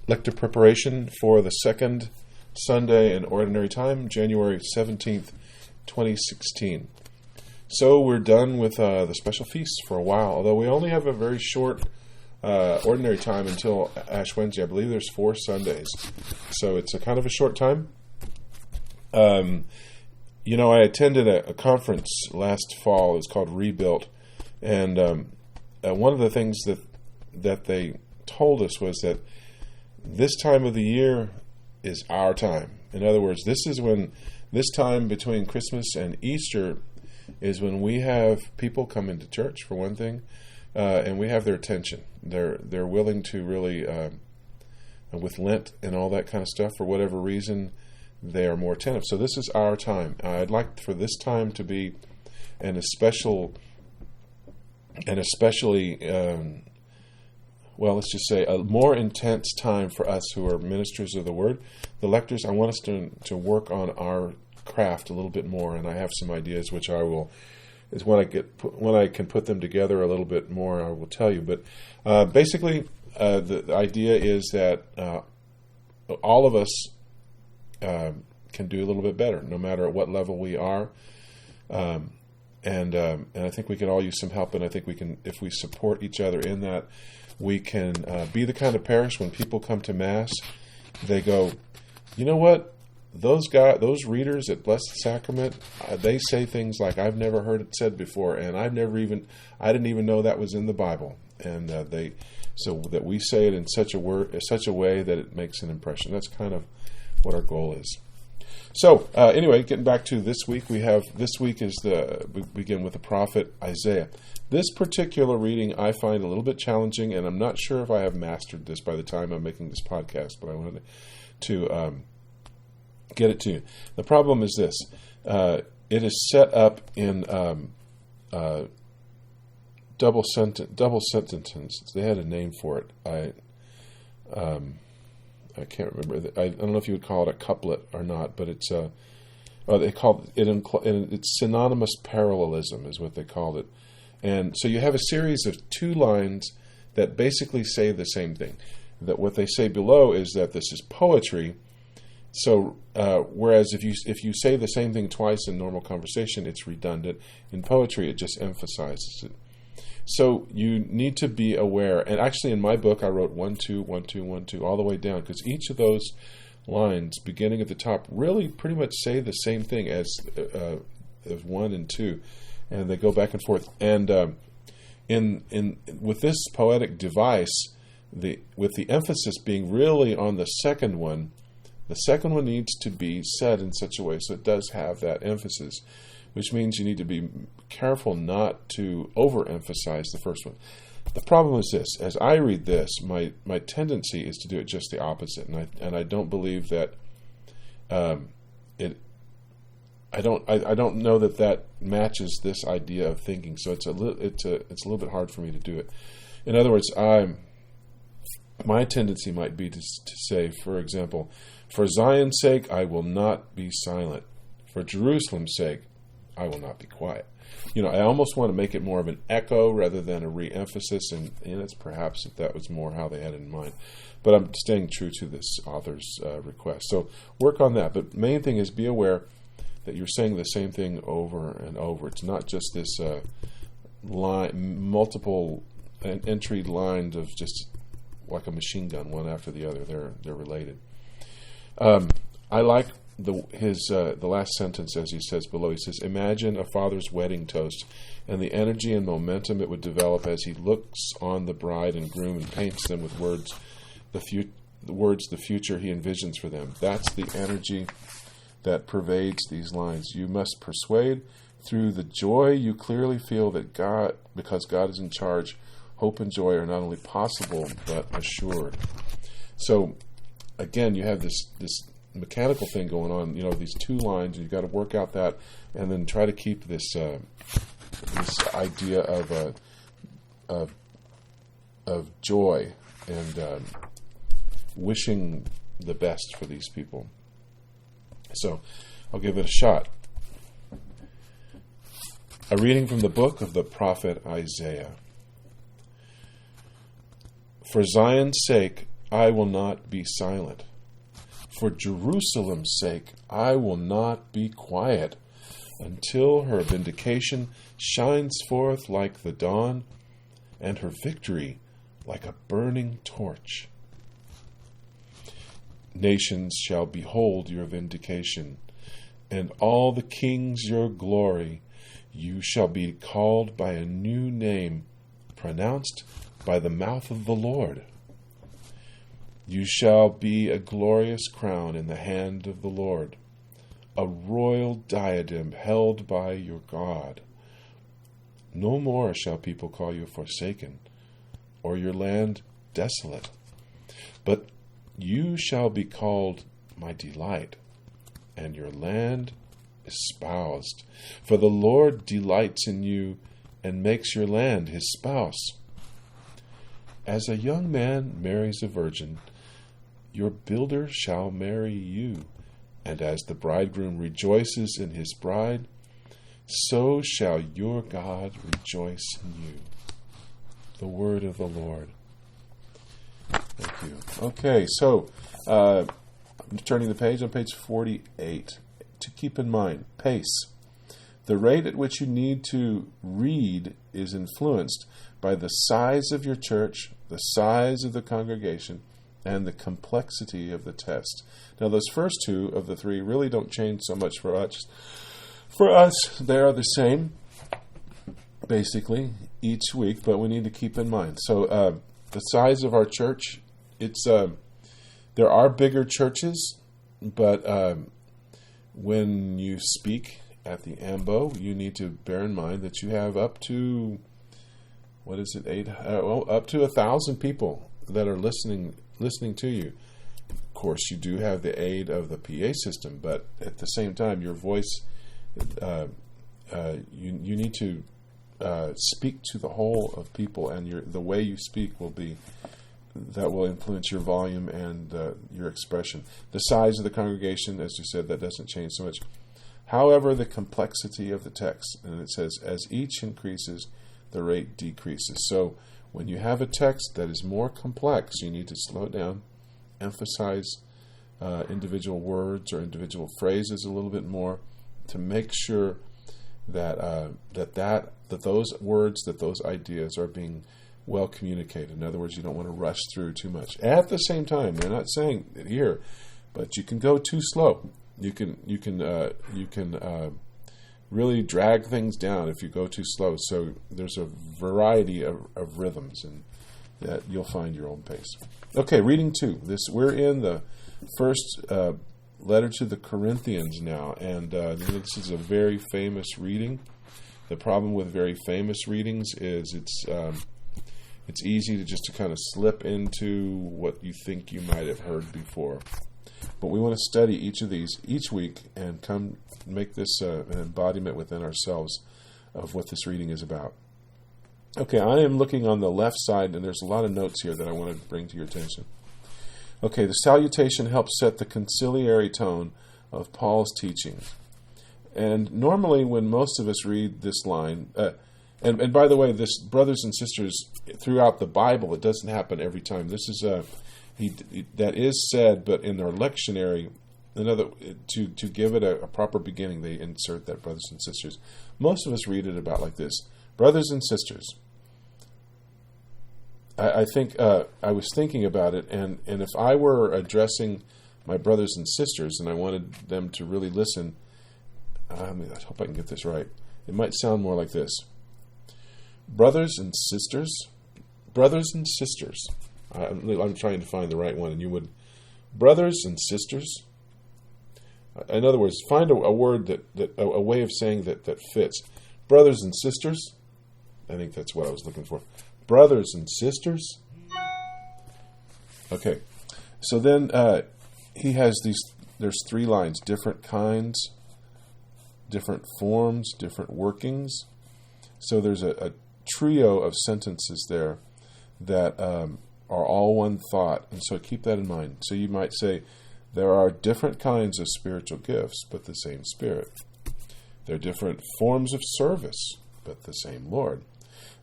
lecture preparation for the second Sunday in Ordinary Time, January 17th, 2016. So we're done with the special feasts for a while, although we only have a very short Ordinary Time until Ash Wednesday. I believe there's 4 Sundays. So it's a kind of a short time. I attended a conference last fall. It was called Rebuilt. And one of the things that they told us was that this time of the year is our time. In other words, this time between Christmas and Easter is when we have people come into church, for one thing, and we have their attention. They're willing to really, with Lent and all that kind of stuff, for whatever reason, they are more attentive. So this is our time. I'd like for this time to be especially, let's just say a more intense time for us who are ministers of the Word. The lectors, I want us to work on our craft a little bit more, and I have some ideas which I will, when I can put them together a little bit more, I will tell you. But basically, the idea is that all of us can do a little bit better, no matter at what level we are. And I think we can all use some help, and I think we can, if we support each other in that, we can be the kind of parish when people come to Mass, they go, you know what? Those readers at Blessed Sacrament, they say things like I've never heard it said before, and I didn't even know that was in the Bible, and so that we say it in such a way that it makes an impression. That's kind of what our goal is. So anyway, getting back to this week, we begin with the prophet Isaiah. This particular reading I find a little bit challenging, and I'm not sure if I have mastered this by the time I'm making this podcast, but I wanted to get it to you. The problem is this. It is set up in double sentences. They had a name for it. I can't remember. I don't know if you would call it a couplet or not, but it's they call it it's synonymous parallelism is what they called it. And so you have a series of 2 lines that basically say the same thing. That what they say below is that this is poetry. So whereas if you say the same thing twice in normal conversation, it's redundant. In poetry, it just emphasizes it. So you need to be aware. And actually, in my book, I wrote 1, 2, 1, 2, 1, 2, all the way down, because each of those lines, beginning at the top, really pretty much say the same thing as 1 and 2, and they go back and forth. And with this poetic device, with the emphasis being really on the second one needs to be said in such a way so it does have that emphasis, which means you need to be careful not to overemphasize the first one. The problem is this: as I read this, my tendency is to do it just the opposite, and I don't believe that I don't know that matches this idea of thinking. So it's a little bit hard for me to do it. In other words, my tendency might be to say, for example, for Zion's sake, I will not be silent. For Jerusalem's sake, I will not be quiet. I almost want to make it more of an echo rather than a re-emphasis, and it's perhaps if that was more how they had it in mind. But I'm staying true to this author's request. So work on that. But main thing is be aware that you're saying the same thing over and over. It's not just this multiple entry lines of just like a machine gun, one after the other. They're related. I like the last sentence, as he says below. He says, imagine a father's wedding toast and the energy and momentum it would develop as he looks on the bride and groom and paints them with words the future he envisions for them. That's the energy that pervades these lines. You must persuade through the joy you clearly feel that God, because God is in charge, hope and joy are not only possible but assured. So again, you have this mechanical thing going on, these 2 lines, and you've got to work out that, and then try to keep this idea of joy and wishing the best for these people. So I'll give it a shot. A reading from the book of the prophet Isaiah. For Zion's sake, I will not be silent. For Jerusalem's sake, I will not be quiet until her vindication shines forth like the dawn, and her victory like a burning torch. Nations shall behold your vindication, and all the kings your glory. You shall be called by a new name, pronounced by the mouth of the Lord. You shall be a glorious crown in the hand of the Lord, a royal diadem held by your God. No more shall people call you forsaken, or your land desolate, but you shall be called my delight, and your land espoused. For the Lord delights in you and makes your land his spouse. As a young man marries a virgin, your builder shall marry you, and as the bridegroom rejoices in his bride, so shall your God rejoice in you. The word of the Lord. Thank you. Okay, so I'm turning the page on page 48. To keep in mind, pace. The rate at which you need to read is influenced by the size of your church, the size of the congregation, and the complexity of the text. Now, those first two of the three really don't change so much for us. For us, they are the same, basically, each week, but we need to keep in mind. So, the size of our church, there are bigger churches, but when you speak at the AMBO, you need to bear in mind that you have up to, up to 1,000 people that are listening to you. Of course, you do have the aid of the PA system, but at the same time, your voice, you need to speak to the whole of people, and the way you speak will influence your volume and your expression. The size of the congregation, as you said, that doesn't change so much. However, the complexity of the text, and it says, as each increases, the rate decreases. So when you have a text that is more complex, you need to slow down, emphasize individual words or individual phrases a little bit more to make sure that those words, that those ideas are being well communicated. In other words, you don't want to rush through too much. At the same time, they're not saying it here, but you can go too slow. You can really drag things down if you go too slow. So there's a variety of rhythms, and that you'll find your own pace. Okay, reading 2. We're in the first letter to the Corinthians now, and this is a very famous reading. The problem with very famous readings is it's easy to kind of slip into what you think you might have heard before. But we want to study each of these each week and come make this an embodiment within ourselves of what this reading is about. Okay, I am looking on the left side, and there's a lot of notes here that I want to bring to your attention. Okay, the salutation helps set the conciliatory tone of Paul's teaching. And normally when most of us read this line, and by the way, this, brothers and sisters, throughout the Bible, it doesn't happen every time. This is that is said, but in their lectionary, to give it a proper beginning, they insert that brothers and sisters. Most of us read it about like this: brothers and sisters. I think I was thinking about it, and if I were addressing my brothers and sisters, and I wanted them to really listen, I hope I can get this right. It might sound more like this: brothers and sisters. I'm trying to find the right one, and you would, brothers and sisters. In other words, find a word a way of saying that fits. Brothers and sisters. I think that's what I was looking for. Brothers and sisters. Okay, so then he has these. There's 3 lines: different kinds, different forms, different workings. So there's a trio of sentences there that are all one thought, and so keep that in mind. So you might say, there are different kinds of spiritual gifts, but the same Spirit. There are different forms of service, but the same Lord.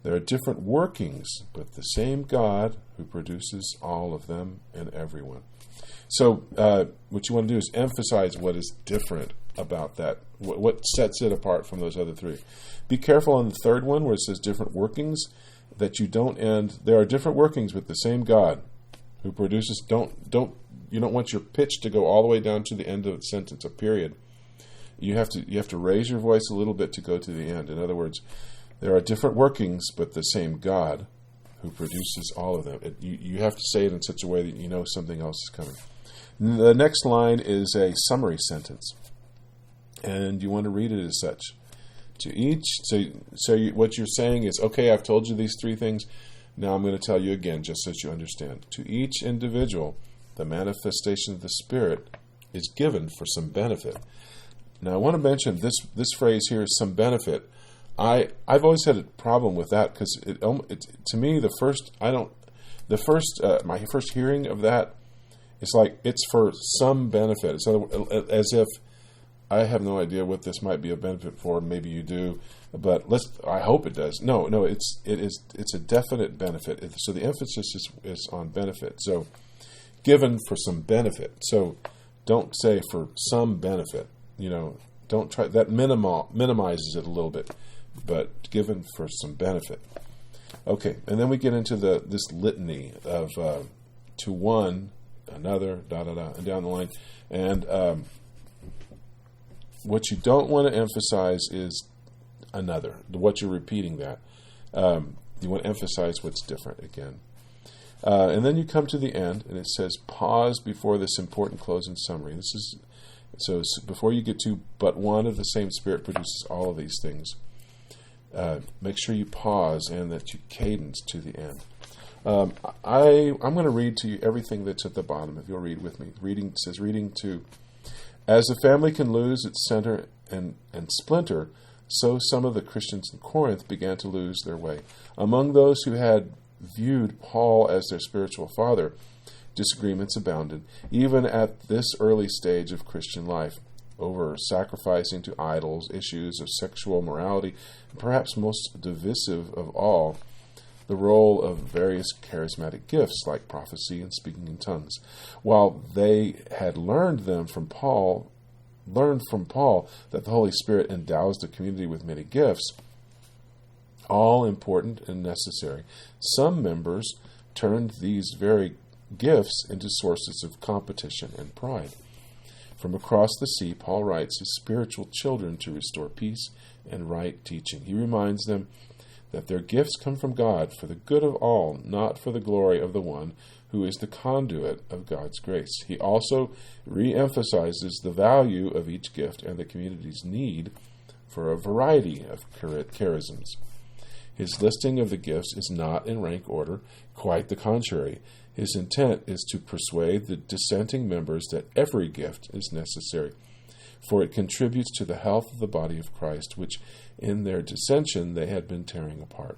There are different workings, but the same God who produces all of them in everyone. So what you want to do is emphasize what is different about that, what sets it apart from those other three. Be careful on the third one where it says different workings, that you don't end. There are different workings, but the same God who produces. You don't want your pitch to go all the way down to the end of the sentence, a period. You have to raise your voice a little bit to go to the end. In other words, there are different workings, but the same God who produces all of them. You have to say it in such a way that you know something else is coming. The next line is a summary sentence, and you want to read it as such. To each, what you're saying is, okay, I've told you these three things. Now I'm going to tell you again, just so that you understand. To each individual, the manifestation of the Spirit is given for some benefit. Now I want to mention this phrase here is some benefit. I've always had a problem with that because to me my first hearing of that, it's like it's for some benefit. It's as if I have no idea what this might be a benefit for. Maybe you do, but I hope it does. No, it's a definite benefit. So the emphasis is on benefit. So given for some benefit. So don't say for some benefit. Don't try that. Minimizes it a little bit, but given for some benefit. Okay, and then we get into this litany of to one, another, and down the line. And what you don't want to emphasize is another. What you're repeating that. You want to emphasize what's different again. And then you come to the end, and it says, pause before this important closing summary. So before you get to, but one of the same Spirit produces all of these things. Make sure you pause and that you cadence to the end. I'm going to read to you everything that's at the bottom, if you'll read with me. It says, reading to, as a family can lose its center and splinter, so some of the Christians in Corinth began to lose their way. Among those who had viewed Paul as their spiritual father, disagreements abounded, even at this early stage of Christian life, over sacrificing to idols, issues of sexual morality, and perhaps most divisive of all, the role of various charismatic gifts like prophecy and speaking in tongues. While they had learned from Paul that the Holy Spirit endows the community with many gifts, all important and necessary, some members turned these very gifts into sources of competition and pride. From across the sea, Paul writes his spiritual children to restore peace and right teaching. He reminds them that their gifts come from God for the good of all, not for the glory of the one who is the conduit of God's grace. He also re-emphasizes the value of each gift and the community's need for a variety of charisms. His listing of the gifts is not in rank order, quite the contrary. His intent is to persuade the dissenting members that every gift is necessary, for it contributes to the health of the body of Christ, which in their dissension they had been tearing apart.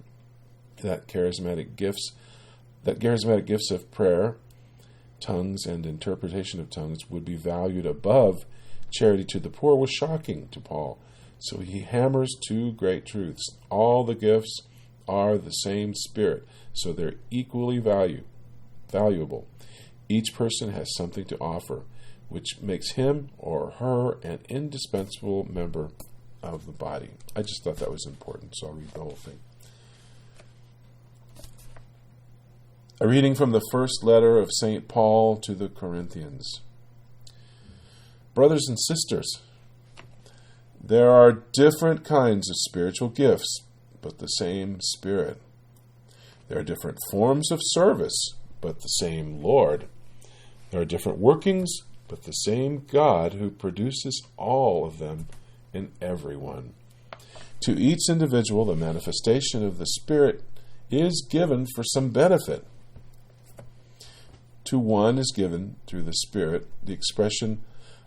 That charismatic gifts of prayer, tongues, and interpretation of tongues would be valued above charity to the poor was shocking to Paul. So he hammers two great truths. All the gifts are the same Spirit, so they're equally valuable. Each person has something to offer, which makes him or her an indispensable member of the body. I just thought that was important, so I'll read the whole thing. A reading from the first letter of St. Paul to the Corinthians. Brothers and sisters, there are different kinds of spiritual gifts, but the same Spirit. There are different forms of service, but the same Lord. There are different workings, but the same God who produces all of them in everyone. To each individual, the manifestation of the Spirit is given for some benefit. To one is given, through the Spirit, the expression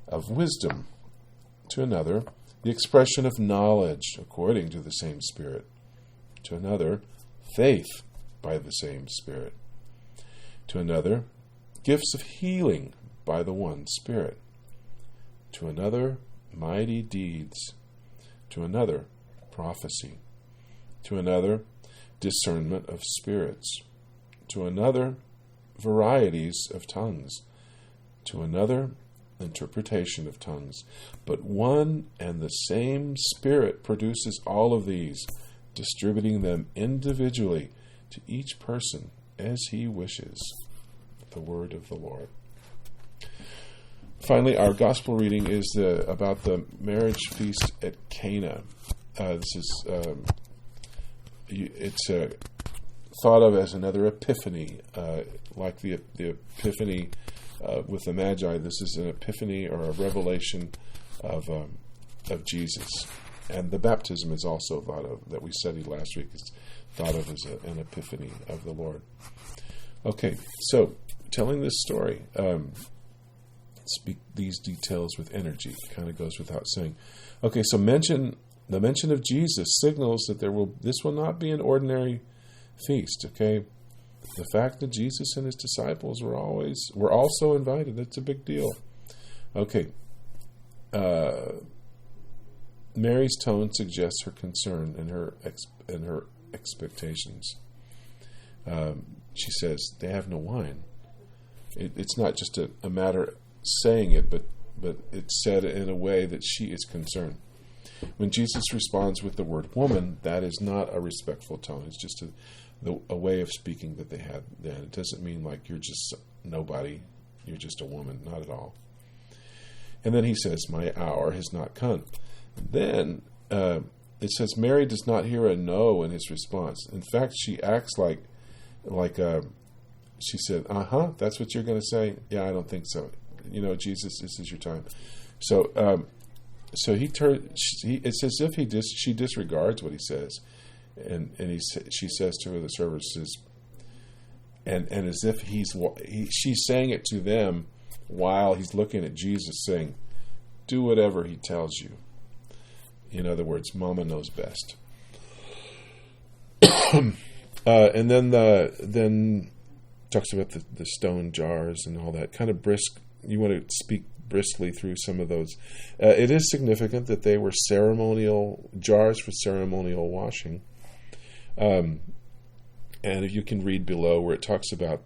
of wisdom. To another, the expression of knowledge, according to the same Spirit. To another, faith by the same Spirit. To another, gifts of healing by the one Spirit. To another, mighty deeds. To another, prophecy. To another, discernment of spirits, to another varieties of tongues, to another interpretation of tongues. But one and the same Spirit produces all of these, distributing them individually to each person as he wishes. The word of the Lord. Finally, our gospel reading is about the marriage feast at Cana. It's thought of as another epiphany, like the epiphany with the Magi. This is an epiphany or a revelation of Jesus. And the baptism is also thought of, that we studied last week, is thought of as an epiphany of the Lord. Okay, so telling this story, speak these details with energy. Kind of goes without saying. Okay, so the mention of Jesus signals that this will not be an ordinary feast. Okay, the fact that Jesus and his disciples were also invited, that's a big deal. Okay, Mary's tone suggests her concern and her expectations. She says they have no wine. It's not just a matter of saying it, but it's said in a way that she is concerned. When Jesus responds with the word woman, that is not a respectful tone. It's just a way of speaking that they had then. It doesn't mean like you're just nobody, you're just a woman, not at all. And then he says, my hour has not come. And then it says Mary does not hear a no in his response. In fact, she acts like she said, that's what you're going to say? Yeah, I don't think so. Jesus, this is your time. So it's as if she disregards what he says, and she says to the servers, and as if she's saying it to them while he's looking at Jesus, saying, "Do whatever he tells you." In other words, Mama knows best. And then talks about the stone jars and all that kind of brisk. You want to speak briskly through some of those. It is significant that they were ceremonial jars for ceremonial washing. And if you can read below where it talks about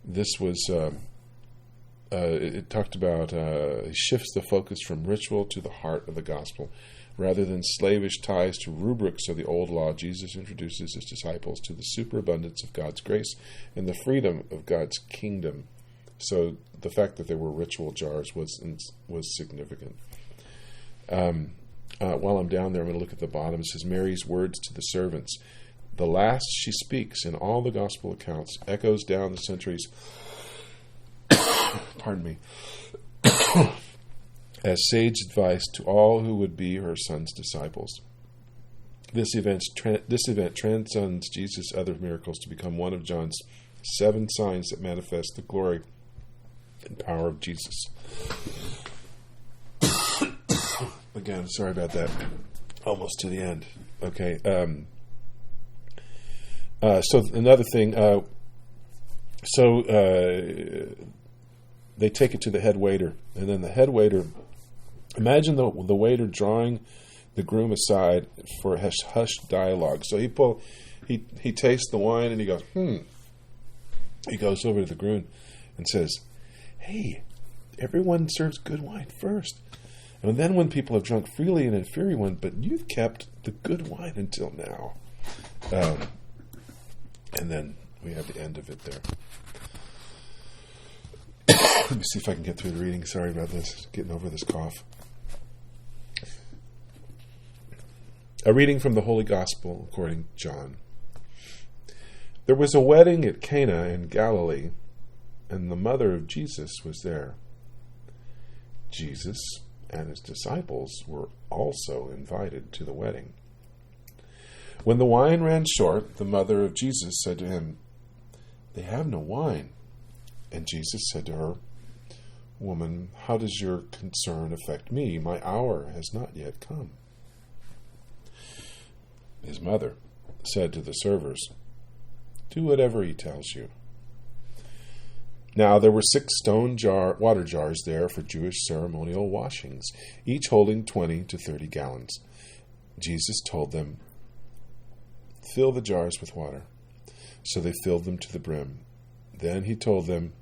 this was, it talked about shifts the focus from ritual to the heart of the gospel. Rather than slavish ties to rubrics of the old law, Jesus introduces his disciples to the superabundance of God's grace and the freedom of God's kingdom. So the fact that there were ritual jars was significant. While I'm down there, I'm going to look at the bottom. It says, Mary's words to the servants. The last she speaks in all the gospel accounts echoes down the centuries pardon me, as sage advice to all who would be her son's disciples. This event transcends Jesus' other miracles to become one of John's 7 signs that manifest the glory and power of Jesus. Again, sorry about that. Almost to the end. Okay. So another thing. They take it to the head waiter, and then the head waiter. Imagine the waiter drawing the groom aside for a hushed dialogue. So he tastes the wine and he goes, He goes over to the groom and says, "Hey, everyone serves good wine first. And then when people have drunk freely an inferior one, but you've kept the good wine until now." And then we have the end of it there. Let me see if I can get through the reading. Sorry about this. Getting over this cough. A reading from the Holy Gospel according to John. There was a wedding at Cana in Galilee, and the mother of Jesus was there. Jesus and his disciples were also invited to the wedding. When the wine ran short, the mother of Jesus said to him, "They have no wine." And Jesus said to her, "Woman, how does your concern affect me? My hour has not yet come." His mother said to the servers, "Do whatever he tells you." Now there were 6 stone water jars there for Jewish ceremonial washings, each holding 20 to 30 gallons. Jesus told them, fill the jars with water. So they filled them to the brim. Then he told them,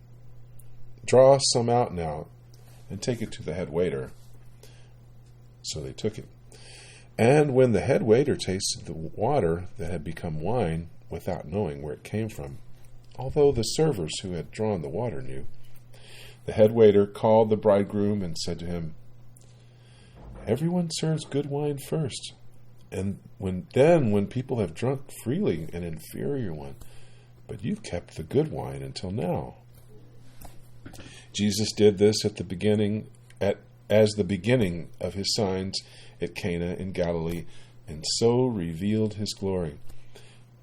draw some out now and take it to the head waiter. So they took it. And when the head waiter tasted the water that had become wine, without knowing where it came from, although the servers who had drawn the water knew, the head waiter called the bridegroom and said to him, everyone serves good wine first, and when people have drunk freely an inferior one, but you've kept the good wine until now. Jesus did this as the beginning of his signs at Cana in Galilee, and so revealed his glory,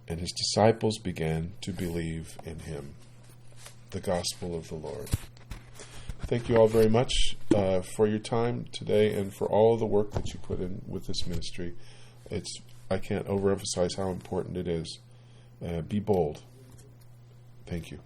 and his disciples began to believe in him. The Gospel of the Lord. Thank you all very much for your time today and for all of the work that you put in with this ministry. I can't overemphasize how important it is. Be bold. Thank you.